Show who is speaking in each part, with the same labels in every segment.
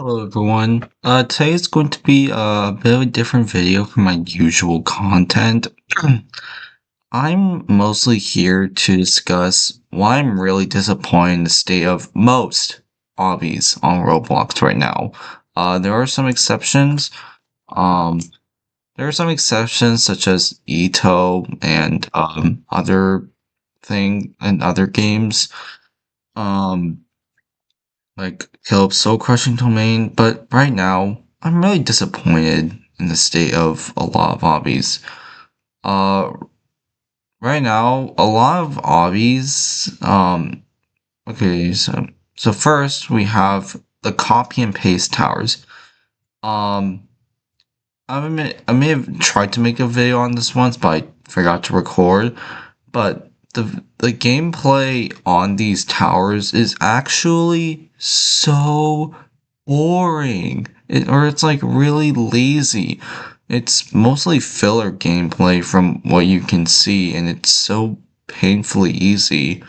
Speaker 1: Hello everyone. Today is going to be a bit of a different video from my usual content. I'm mostly here to discuss why I'm really disappointed in the state of most hobbies on Roblox right now. There are some exceptions. Um, there are some exceptions such as Ito and other games. Um, like Caleb's soul crushing domain, but right now I'm really disappointed in the state of a lot of hobbies. Uh right now a lot of hobbies okay, so first we have the copy and paste towers. Um I may have tried to make a video on this once, but I forgot to record. But the gameplay on these towers is actually so boring. Or it's like really lazy. It's mostly filler gameplay from what you can see, and it's so painfully easy.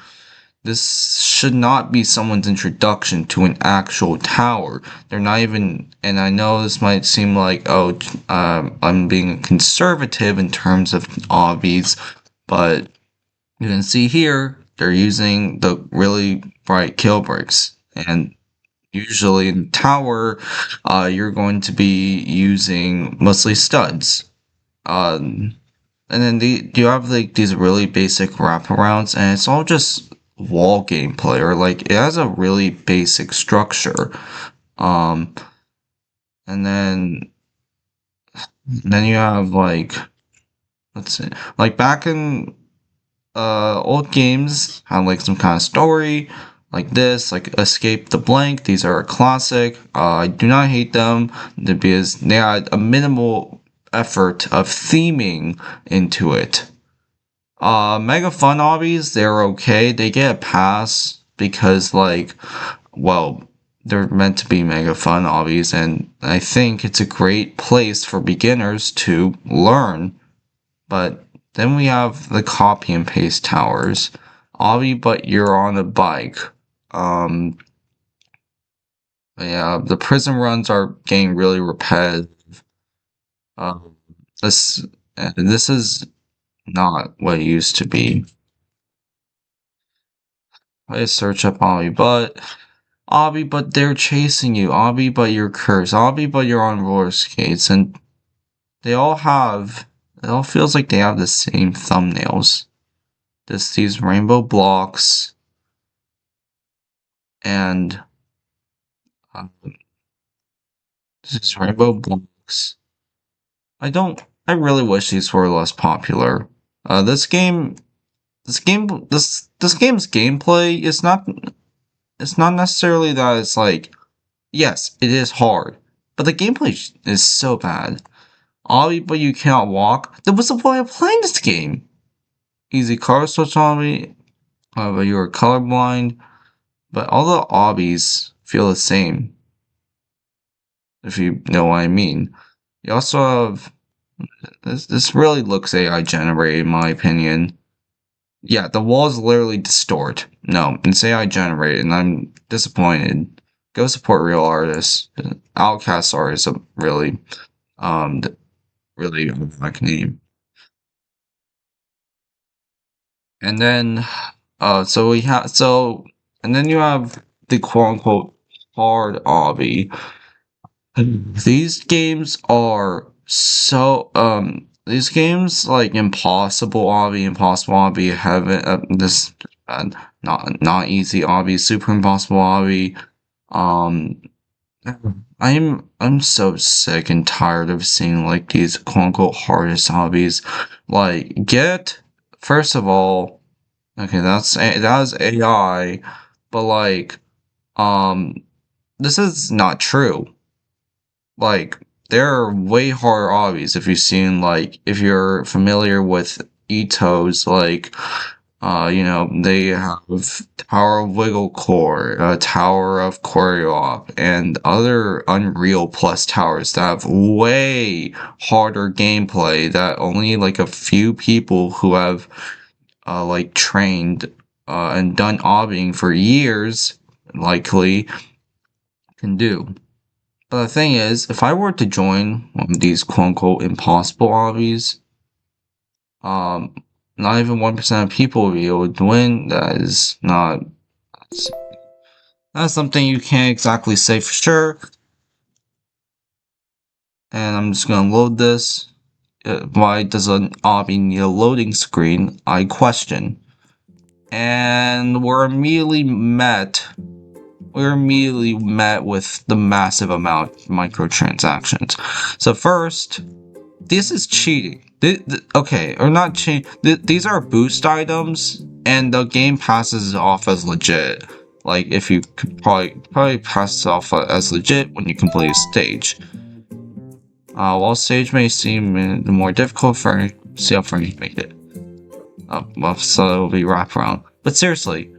Speaker 1: This should not be someone's introduction to an actual tower. They're not even, and I know this might seem like, oh, I'm being conservative in terms of obbies, but you can see here, they're using the really bright kill bricks. And usually in the tower, you're going to be using mostly studs. And then you have like these really basic wraparounds, and it's all just wall gameplay, or like it has a really basic structure. Um, and then you have like, let's see, like back in old games had like some kind of story like this, like Escape the Blank. These are a classic. I do not hate them because they had a minimal effort of theming into it. Mega Fun Obbies, they're okay. They get a pass because, like, well, they're meant to be mega fun obbies, and I think it's a great place for beginners to learn. But then we have the copy and paste towers. Obby, but you're on a bike. Um, yeah, the prison runs are getting really repetitive. Um, this is not what it used to be. I search up Obby, but they're chasing you. Obby, but you're cursed. Obby, but you're on roller skates, and they all have. It all feels like they have the same thumbnails. These rainbow blocks, and um, this is rainbow blocks. I don't. I really wish these were less popular. This game's gameplay is not. It's not necessarily that it's like. Yes, it is hard, but the gameplay is so bad. Obby, but you cannot walk. That was the point of playing this game. Easy car switch obby, but you are colorblind. But all the obbies feel the same, if you know what I mean. You also have this really looks AI generated in my opinion. Yeah, the walls literally distort. No, it's AI generated, and I'm disappointed. Go support real artists. Outcast artists are really, um, really like name. And then, and then you have the quote unquote hard obby. These games like Impossible Obby, Heaven, not easy obby, Super Impossible Obby. Um, I'm so sick and tired of seeing like these quote unquote hardest hobbies. Like, first of all, okay, that is AI, but like, um, this is not true. Like, there are way harder hobbies if you're familiar with Ito's, like, they have Tower of Wiggle Core, Tower of Choreop, and other Unreal Plus towers that have way harder gameplay that only like a few people who have like trained and done obbying for years likely can do. But the thing is, if I were to join one of these quote unquote impossible hobbies, um, not even 1% of people will be able to win. That's something you can't exactly say for sure. And I'm just gonna load this. Why does an obby need a loading screen? I question. And we're immediately met with the massive amount of microtransactions. So first, this is cheating. Okay, or not cheating. These are boost items, and the game passes it off as legit. Like if you could probably pass it off as legit when you complete a stage. While stage may seem the more difficult for see how far you make it. Well, so it'll be wraparound. But seriously,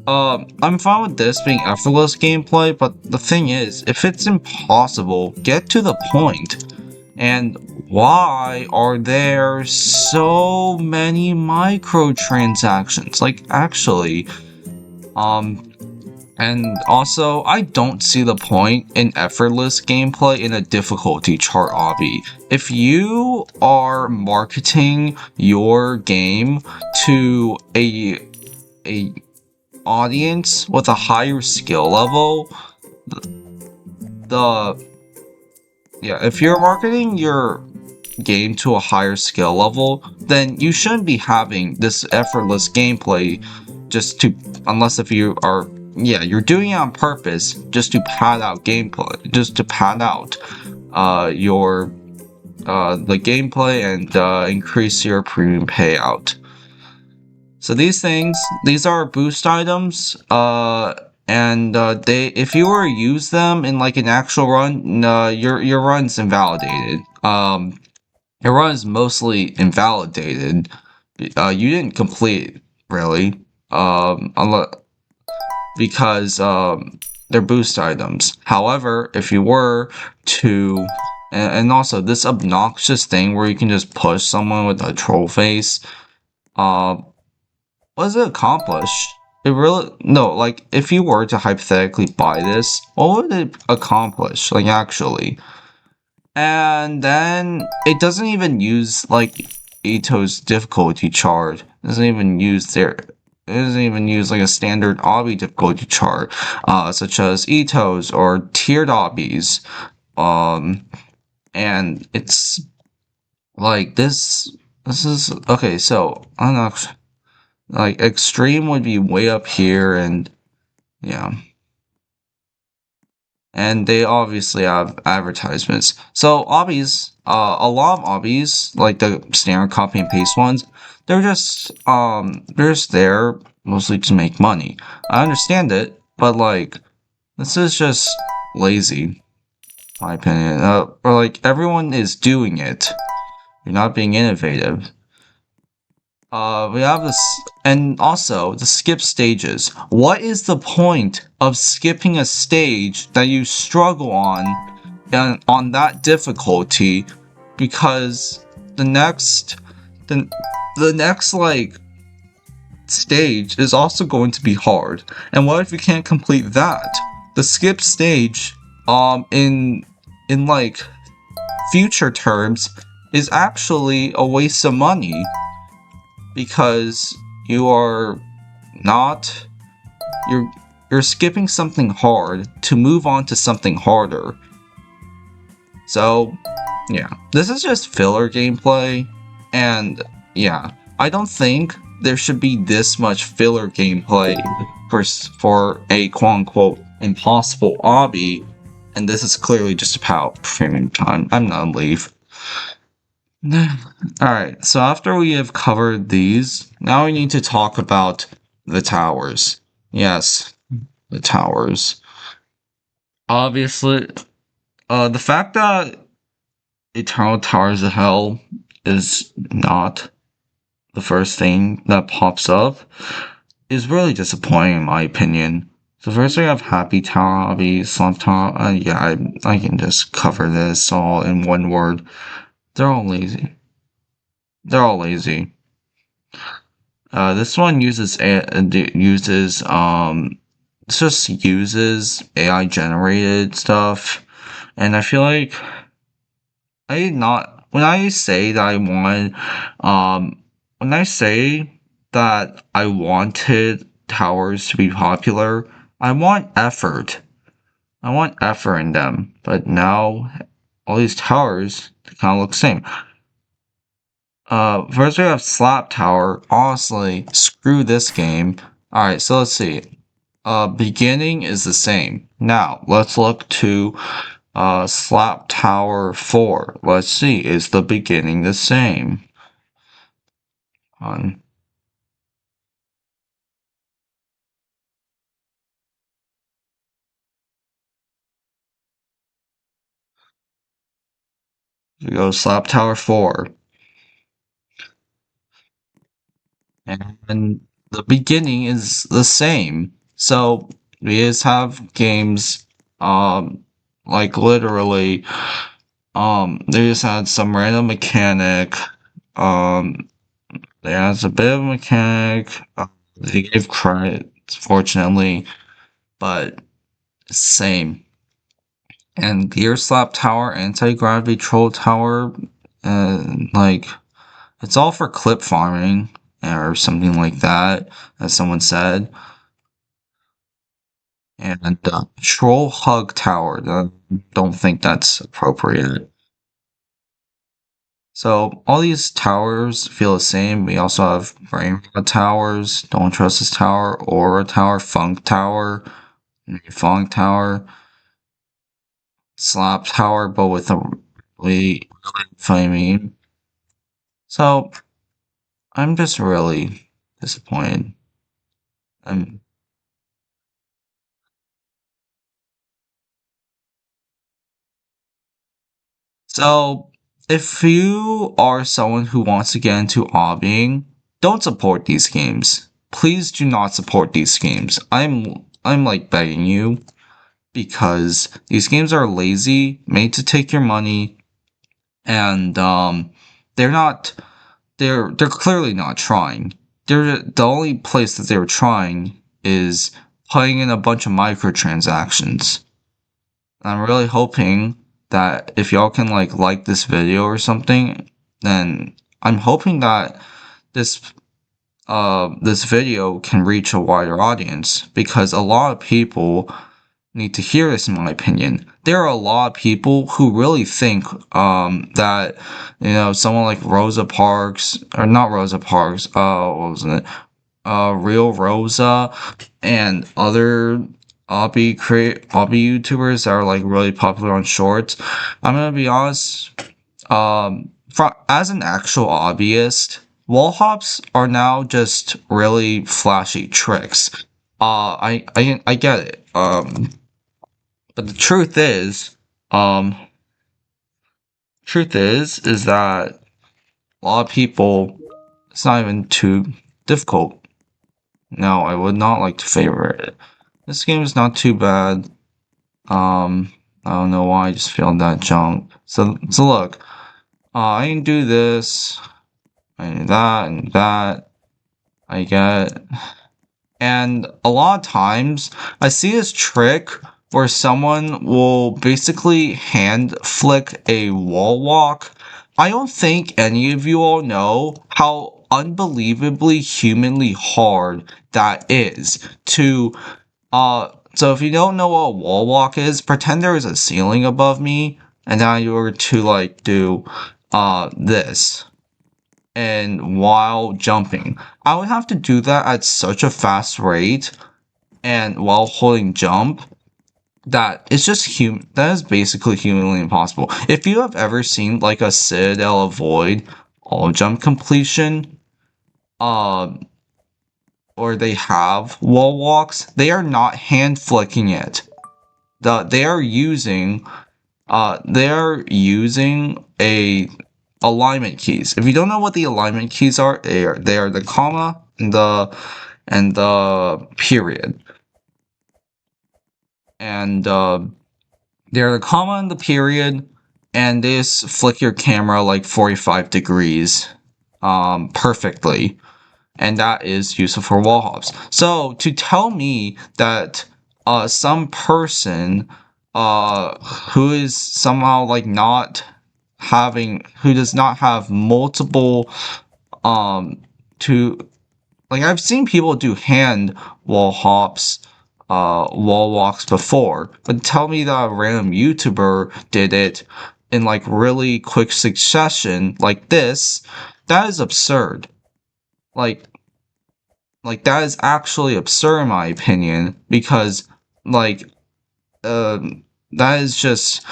Speaker 1: I'm fine with this being effortless gameplay, but the thing is, if it's impossible, get to the point. And why are there so many microtransactions? Like, actually, and also, I don't see the point in effortless gameplay in a difficulty chart obby. If you are marketing your game to a audience with a higher skill level, if you're marketing your game to a higher skill level, then you shouldn't be having this effortless gameplay unless if you are, you're doing it on purpose just to pad out gameplay, just to pad out the gameplay and increase your premium payout. So these are boost items, and if you were to use them in like an actual run, your run's invalidated. Your run is mostly invalidated. You didn't complete really, because they're boost items. However, if you were to, and also this obnoxious thing where you can just push someone with a troll face, what does it accomplish? It really, no, like, if you were to hypothetically buy this, what would it accomplish, like, actually? And then, it doesn't even use, like, Ito's difficulty chart. It doesn't even use, like, a standard obby difficulty chart, such as Ito's or tiered obbies. And it's, like, this is, okay, so, I'm not... Like, extreme would be way up here, and yeah. And they obviously have advertisements. So, obbies, a lot of obbies, like the standard copy and paste ones, they're just there mostly to make money. I understand it, but like, this is just lazy, in my opinion. Or like, everyone is doing it. You're not being innovative. We have this, and also the skip stages. What is the point of skipping a stage that you struggle on that difficulty? Because the next like stage is also going to be hard. And what if you can't complete that? The skip stage, in like future terms, is actually a waste of money. Because you're skipping something hard to move on to something harder. So, yeah, this is just filler gameplay, and yeah, I don't think there should be this much filler gameplay for a quote-unquote impossible obby, and this is clearly just about premium time. I'm gonna leave. Alright, so after we have covered these, now we need to talk about the towers. Yes, the towers. Obviously, the fact that Eternal Towers of Hell is not the first thing that pops up is really disappointing in my opinion. So first we have Happy Tower Obby, Slump Tower, I can just cover this all in one word. They're all lazy. This one uses AI generated stuff, And I feel like I not when I say that I want when I say that I wanted towers to be popular, I want effort. I want effort in them. But now all these towers kind of look the same. First we have Slap Tower. Honestly, screw this game. Alright, so let's see. Beginning is the same. Now, let's look to Slap Tower 4. Let's see, is the beginning the same? On we go Slap Tower 4. And the beginning is the same. So we just have games like literally they just had some random mechanic. Um they had a bit of mechanic. They gave credit, fortunately, but same. And Gear Slap Tower, Anti-Gravity Troll Tower, like, it's all for clip farming, or something like that, as someone said. And Troll Hug Tower, don't think that's appropriate. So all these towers feel the same. We also have Brain Rot Towers, Don't Trust This Tower, Aura Tower, Funk Tower, Funk Tower, Slap Tower, but with a really flaming. So I'm just really disappointed. I'm so if you are someone who wants to get into obbying, don't support these games. Please do not support these games. I'm like begging you because these games are lazy, made to take your money, and they're not they're clearly not trying. They're the only place that they're trying is putting in a bunch of microtransactions. I'm really hoping that if y'all can like this video or something, then I'm hoping that this this video can reach a wider audience because a lot of people need to hear this in my opinion. There are a lot of people who really think that someone like Rosa Parks or not Rosa Parks, what was it? Real Rosa and other hobby YouTubers that are like really popular on shorts. I'm gonna be honest, as an actual hobbyist, wall hops are now just really flashy tricks. I get it. But the um, truth is that a lot of people, it's not even too difficult. No, I would not like to favorite it. This game is not too bad. I don't know why I just failed that jump. So look, I can do this, I do that, and that. I get. And a lot of times, I see this trick where someone will basically hand flick a wall walk. I don't think any of you all know how unbelievably humanly hard that is to so if you don't know what a wall walk is, pretend there is a ceiling above me and now you were to like do this and while jumping. I would have to do that at such a fast rate and while holding jump that it's just that is basically humanly impossible. If you have ever seen like a Citadel avoid all jump completion, um or they have wall walks, they are not hand flicking it. They are using a alignment keys. If you don't know what the alignment keys are, they are the comma and the period. And they're the comma and the period, and they just flick your camera like 45 degrees perfectly. And that is useful for wall hops. So to tell me that some person who is somehow like not who does not have multiple to like I've seen people do hand wall hops, wall walks before, but tell me that a random YouTuber did it in like really quick succession like this, that is absurd. Like that is actually absurd in my opinion because like that is just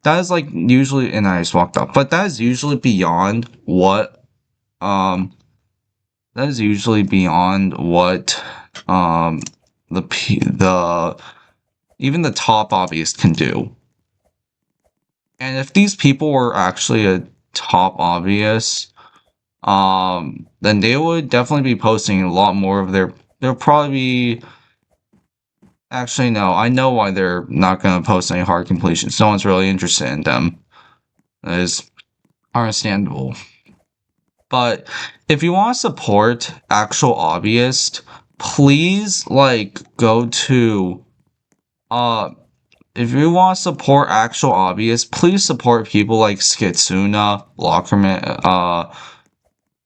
Speaker 1: that is like usually and I just walked up, but that is usually beyond what um that is usually beyond what um the even the top obvious can do. And if these people were actually a top obvious, then they would definitely be posting a lot more of their. They'll probably be. Actually, no. I know why they're not going to post any hard completions. No one's really interested in them. That is understandable. But if you want to support actual hobbyists, please like go to if you want to support actual hobbyists, please support people like Skitsuna, Lockerman,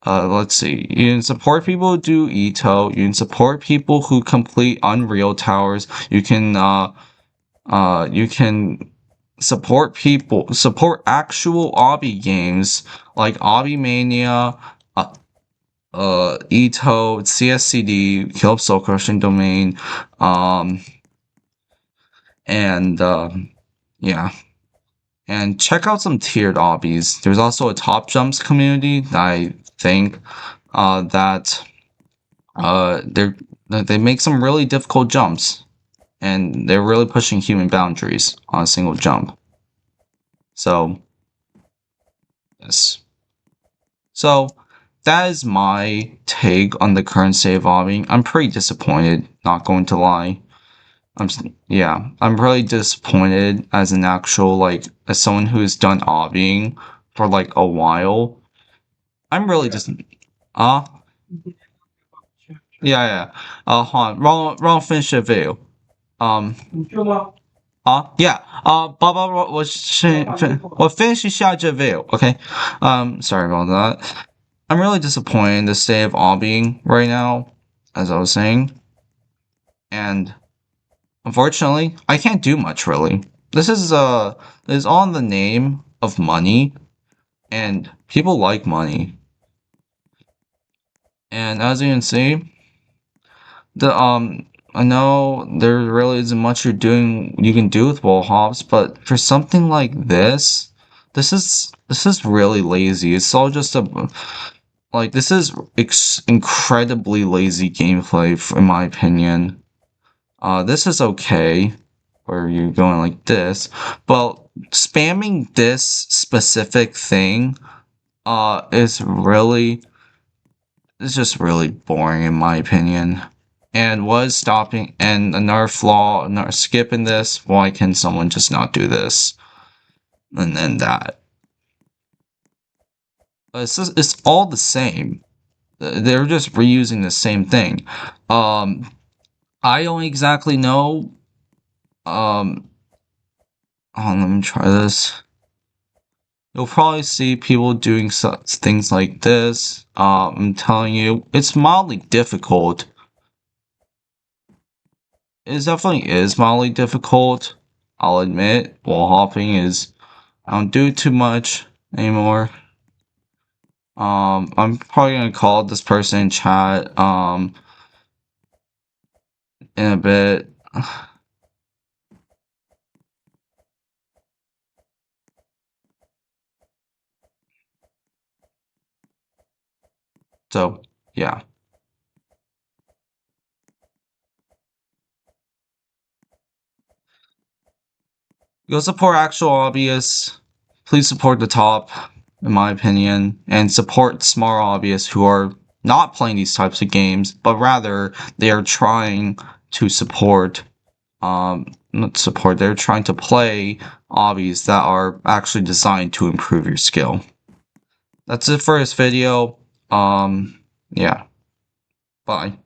Speaker 1: let's see. You can support people who do Ito. You can support people who complete Unreal Towers. You can support actual obby games like Obby Mania, Ito, CSCD, Kill Up Soul Crushing Domain, and yeah. And check out some tiered obbies. There's also a top jumps community that I think that they make some really difficult jumps, and they're really pushing human boundaries on a single jump. So yes. So that is my take on the current state of obbying. I'm pretty disappointed, not going to lie. I'm really disappointed as an actual like as someone who has done obbying for like a while. I'm really just uh yeah. Hold on. Wrong finish the video. Um yeah. 爸爸我finish 下这 video, okay? Sorry about that. I'm really disappointed in the state of obbying right now, as I was saying. And unfortunately, I can't do much really. This is all in the name of money, and people like money. And as you can see, the I know there really isn't much you can do with wall hops, but for something like this is really lazy. It's all just a like this is incredibly lazy gameplay in my opinion. This is okay, where you're going like this, but spamming this specific thing, is really, it's just really boring in my opinion. And was stopping, and another flaw, another skip in this, why can someone just not do this? And then that. But it's all the same. They're just reusing the same thing. I don't exactly know. Let me try this. You'll probably see people doing things like this. I'm telling you, it's mildly difficult. It definitely is mildly difficult. I'll admit, wall hopping is, I don't do too much anymore. I'm probably gonna call this person in chat, in a bit. So, yeah. Go support actual hobbyists. Please support the top, in my opinion, and support smaller hobbyists who are not playing these types of games, but rather they are trying to support, not support, they're trying to play hobbies that are actually designed to improve your skill. That's it for this video. Yeah. Bye.